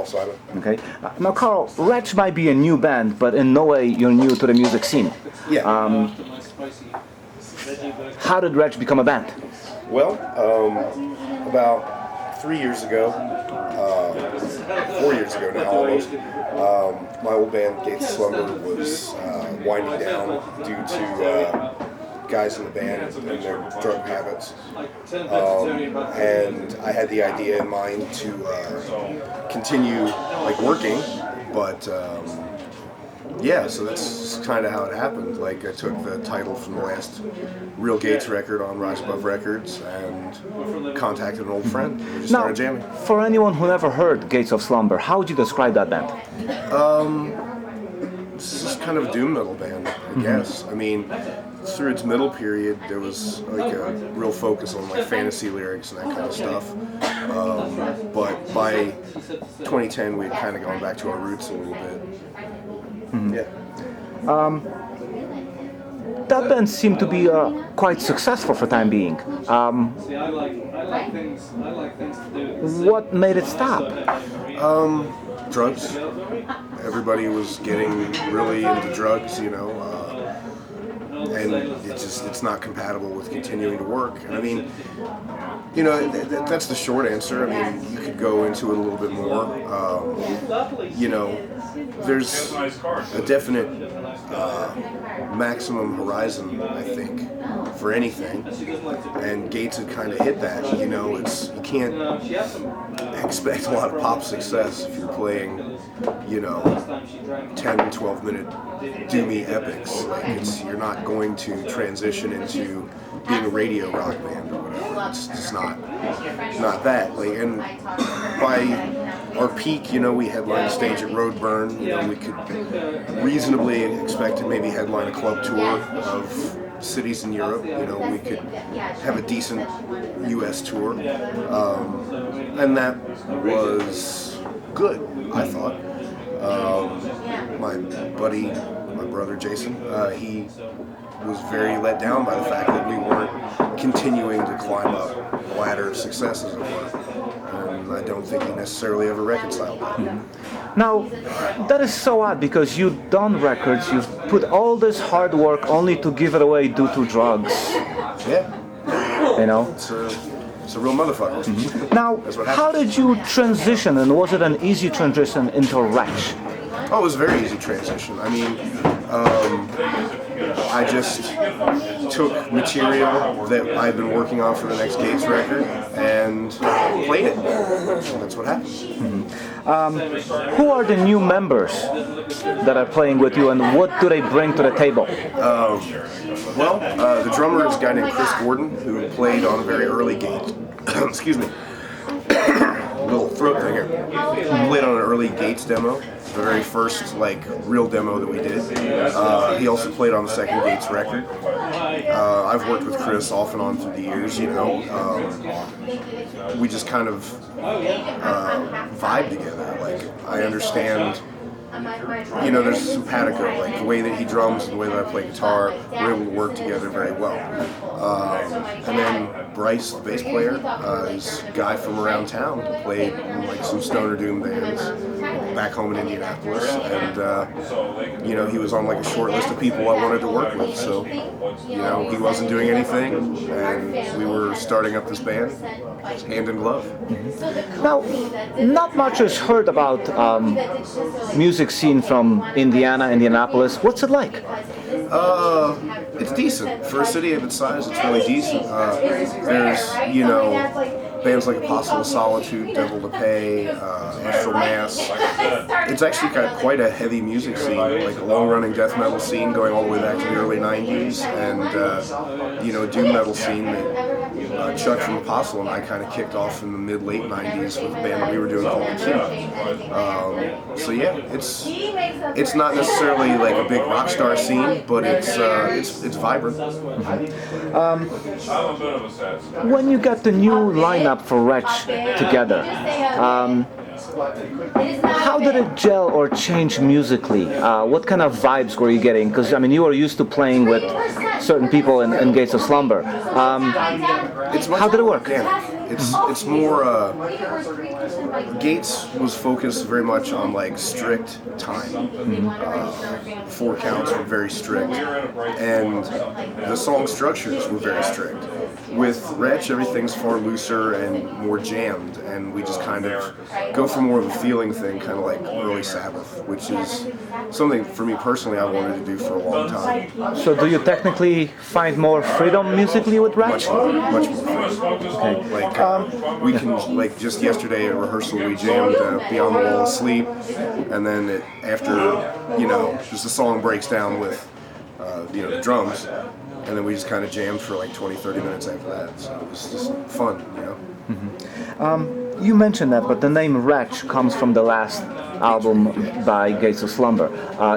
Simon. Okay. Now, Karl, Wretch might be a new band, but in no way you're new to the music scene. Yeah. How did Wretch become a band? Well, about 3 years ago, 4 years ago now almost, my old band, Gates of Slumber, was winding down due to guys in the band and their drug habits. And I had the idea in mind to continue like working, but yeah, so that's kind of how it happened. Like, I took the title from the last real Gates record on Rise Above Records and contacted an old friend. We just started jamming. For anyone who never heard Gates of Slumber, how would you describe that band? This is kind of a doom metal band, I guess. I mean, through its middle period, there was like a real focus on like fantasy lyrics and that kind of stuff. But by 2010, we had kind of gone back to our roots a little bit. Yeah. That band seemed to be quite successful for the time being. What made it stop? Drugs. Everybody was getting really into drugs, you know, and it's not compatible with continuing to work. And I mean, you know, that's the short answer. I mean, you could go into it a little bit more. You know, there's a definite maximum horizon, I think, for anything, and Gates had kind of hit that. You know, you can't expect a lot of pop success if you're playing, you know, 10, 12 minute doomy epics. Like, you're not going to transition into being a radio rock band or whatever. It's just not that. Like, and by our peak, you know, we headlined a stage at Roadburn. You know, we could reasonably expect to maybe headline a club tour of cities in Europe. You know, we could have a decent U.S. tour, and that was good, I thought. My buddy, my brother Jason, he was very let down by the fact that we weren't continuing to climb up the ladder of success, as it were. And I don't think he necessarily ever reconciled that. Now, that is so odd, because you've done records, you've put all this hard work only to give it away due to drugs. Yeah. You know? It's a real motherfucker. Now, how did you transition, and was it an easy transition into Wretch? Oh, it was a very easy transition. I mean, I just took material that I've been working on for the next Gates record and played it. That's what happened. Who are the new members that are playing with you, and what do they bring to the table? The drummer is a guy named Chris Gordon, who played on a very early Gates. Excuse me. Little throat thing here. He played on an early Gates demo, the very first like real demo that we did. He also played on the second Gates record. I've worked with Chris off and on through the years, you know. We just kind of vibe together. Like, I understand, you know, there's simpatico, like the way that he drums and the way that I play guitar, we're able to work together very well. And then Bryce, the bass player, is a guy from around town who played in like some stoner doom bands back home in Indianapolis, and you know, he was on like a short list of people I wanted to work with. So, you know, he wasn't doing anything, and we were starting up this band hand in glove. Now, not much is heard about music scene from Indianapolis. What's it like? It's decent. For a city of its size, it's really decent. There's, you know, bands like Apostle of Solitude, Devil to Pay, Astral Mass. It's actually got quite a heavy music scene, like a long-running death metal scene going all the way back to the early 90s, and, you know, a doom metal scene that Chuck from Apostle and I kind of kicked off in the mid-late 90s with a band that we were doing called The Key. So yeah, it's not necessarily like a big rock star scene, but it's vibrant. When you got the new lineup for Wretch together, how did it gel or change musically? What kind of vibes were you getting? Because, I mean, you were used to playing with certain people in Gates of Slumber. How did it work? Yeah. It's more. Gates was focused very much on like strict time. 4 counts were very strict, and the song structures were very strict. With Wretch, everything's far looser and more jammed, and we just kind of go for more of a feeling thing, kind of like early Sabbath, which is something for me personally I wanted to do for a long time. So do you technically find more freedom musically with Wretch? Much more freedom. Okay. Like we can, like just yesterday at rehearsal we jammed Beyond the Wall of Sleep, and then after, just the song breaks down with the drums, and then we just kind of jammed for like 20-30 minutes after that. So it was just fun, You mentioned that, but the name Wretch comes from the last album by Gates of Slumber.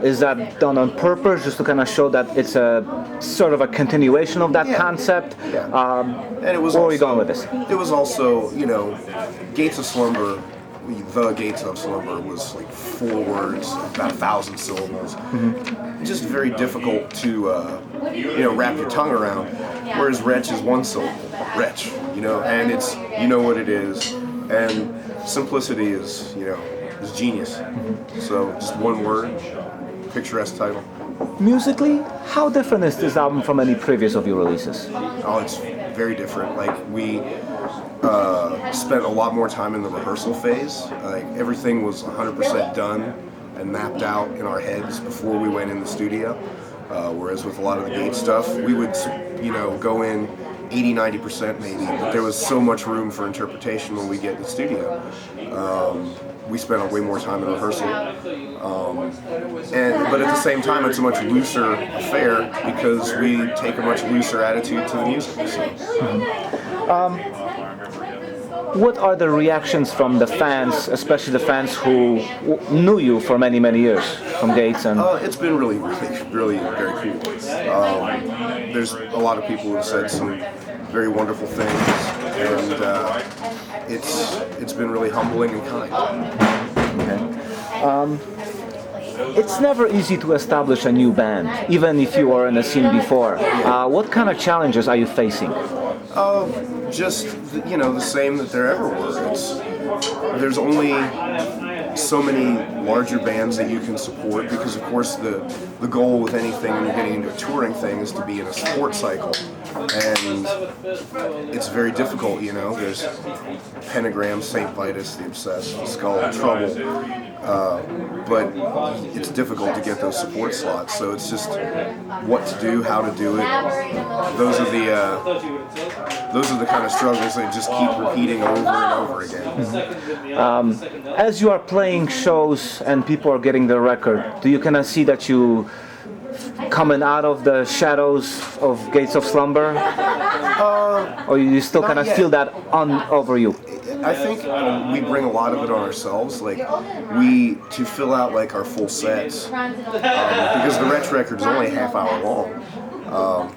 Is that done on purpose, just to kind of show that it's a sort of a continuation of that concept? Yeah. And it was where are you going with this? It was also, Gates of Slumber. The Gates of Slumber was like 4 words, about 1,000 syllables. Just very difficult to, wrap your tongue around. Whereas Wretch is 1 syllable, Wretch, and it's, what it is. And simplicity is genius. So just 1 word, picturesque title. Musically, how different is this album from any previous of your releases? Oh, it's very different. Like we spent a lot more time in the rehearsal phase. Like everything was 100% done and mapped out in our heads before we went in the studio. Whereas with a lot of the Gates stuff, we would, go in 80-90% maybe, but there was so much room for interpretation when we get in the studio. We spent way more time in rehearsal, but at the same time, it's a much looser affair because we take a much looser attitude to the music. So. What are the reactions from the fans, especially the fans who knew you for many, many years from Gates? And it's been really, really, really very cool. There's a lot of people who have said some very wonderful things, and it's been really humbling and kind. Okay. It's never easy to establish a new band, even if you were in the scene before. What kind of challenges are you facing? Just the same that there ever were. There's only so many larger bands that you can support because, of course, the goal with anything when you're getting into a touring thing is to be in a support cycle, and it's very difficult. There's Pentagram, Saint Vitus, The Obsessed, Skull, Trouble, but it's difficult to get those support slots. So it's just what to do, how to do it. Those are the kind of struggles that just keep repeating over and over again. As you are playing shows and people are getting the record, do you kind of see that you coming out of the shadows of Gates of Slumber? Or you still kind of feel that over you? I think we bring a lot of it on ourselves, like to fill out like our full sets, because the Wretch record is only a half hour long,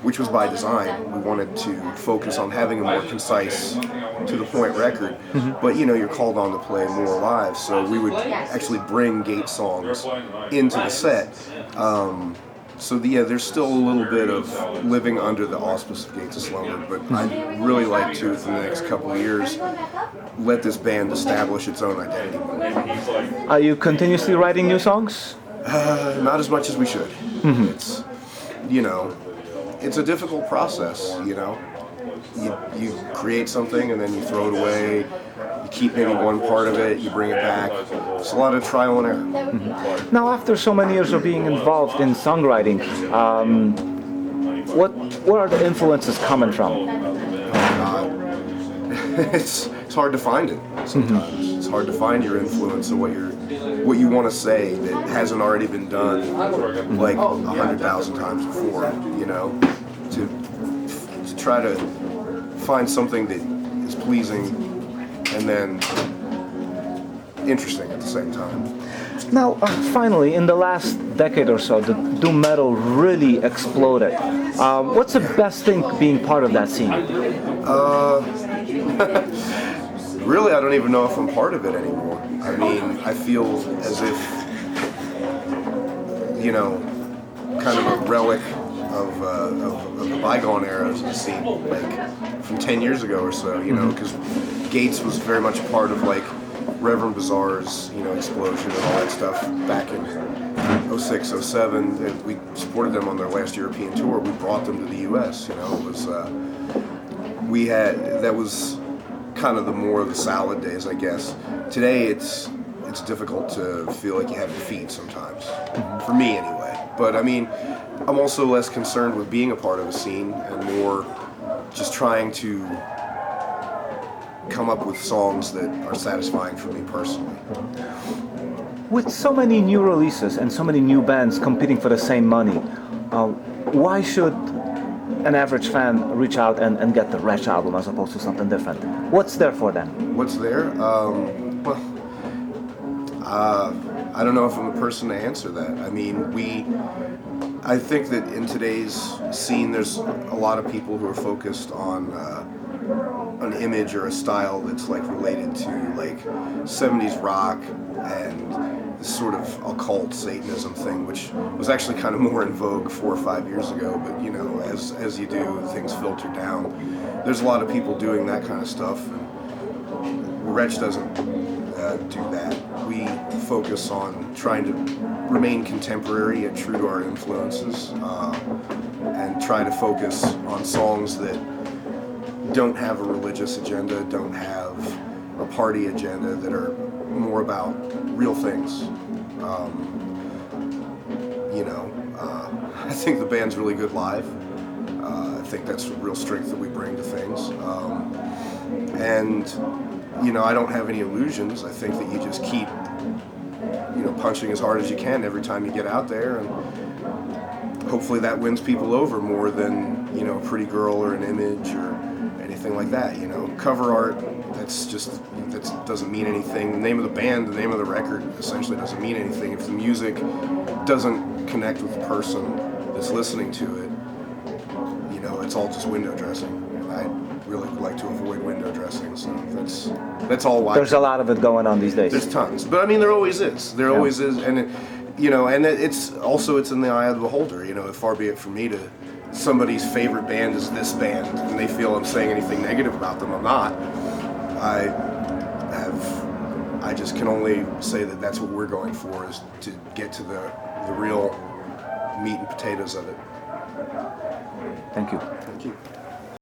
which was by design. We wanted to focus on having a more concise, to the point record, but you're called on to play more live, so we would actually bring Gate songs into the set. So there's still a little bit of living under the auspice of Gates of Slumber, but I'd really like to, within the next couple of years, let this band establish its own identity more. Are you continuously writing new songs? Not as much as we should. It's, it's a difficult process, You create something and then you throw it away. You keep maybe one part of it, you bring it back. It's a lot of trial and error. Now, after so many years of being involved in songwriting, what are the influences coming from? It's hard to find it sometimes. It's hard to find your influence or what you want to say that hasn't already been done like 100,000 times before. To try to find something that is pleasing and then interesting at the same time. Now, finally, in the last decade or so, the doom metal really exploded. What's the best thing being part of that scene? Really, I don't even know if I'm part of it anymore. I mean, I feel as if, kind of a relic of the bygone eras of the scene, like from 10 years ago or so, you know, because Gates was very much a part of like Reverend Bizarre's, you know, explosion and all that stuff back in 06, 07. And we supported them on their last European tour. We brought them to the U.S., you know. It was, that was kind of the more of the salad days, I guess. Today it's difficult to feel like you have your feet sometimes, for me anyway. But I mean, I'm also less concerned with being a part of a scene and more just trying to come up with songs that are satisfying for me personally. With so many new releases and so many new bands competing for the same money, why should an average fan reach out and get the Wretch album as opposed to something different? What's there for them? What's there? I don't know if I'm the person to answer that. I mean, I think that in today's scene, there's a lot of people who are focused on an image or a style that's like related to like 70s rock and this sort of occult Satanism thing, which was actually kind of more in vogue 4 or 5 years ago. But you know, as you do, things filter down. There's a lot of people doing that kind of stuff. And Wretch doesn't do that. We focus on trying to remain contemporary and true to our influences, and try to focus on songs that don't have a religious agenda, don't have a party agenda, that are more about real things. I think the band's really good live. I think that's a real strength that we bring to things. I don't have any illusions. I think that you just keep, punching as hard as you can every time you get out there, and hopefully that wins people over more than, a pretty girl or an image or anything like that. Cover art, that doesn't mean anything. The name of the band, the name of the record essentially doesn't mean anything if the music doesn't connect with the person that's listening to it. It's all just window dressing, and I really like to avoid window dressing, so that's all why. There's a lot of it going on these days. There's tons, but I mean, there always is. There always is, and it's in the eye of the beholder. Far be it from me to somebody's favorite band is this band, and they feel I'm saying anything negative about them. I'm not. I just can only say that that's what we're going for, is to get to the real meat and potatoes of it. Thank you. Thank you.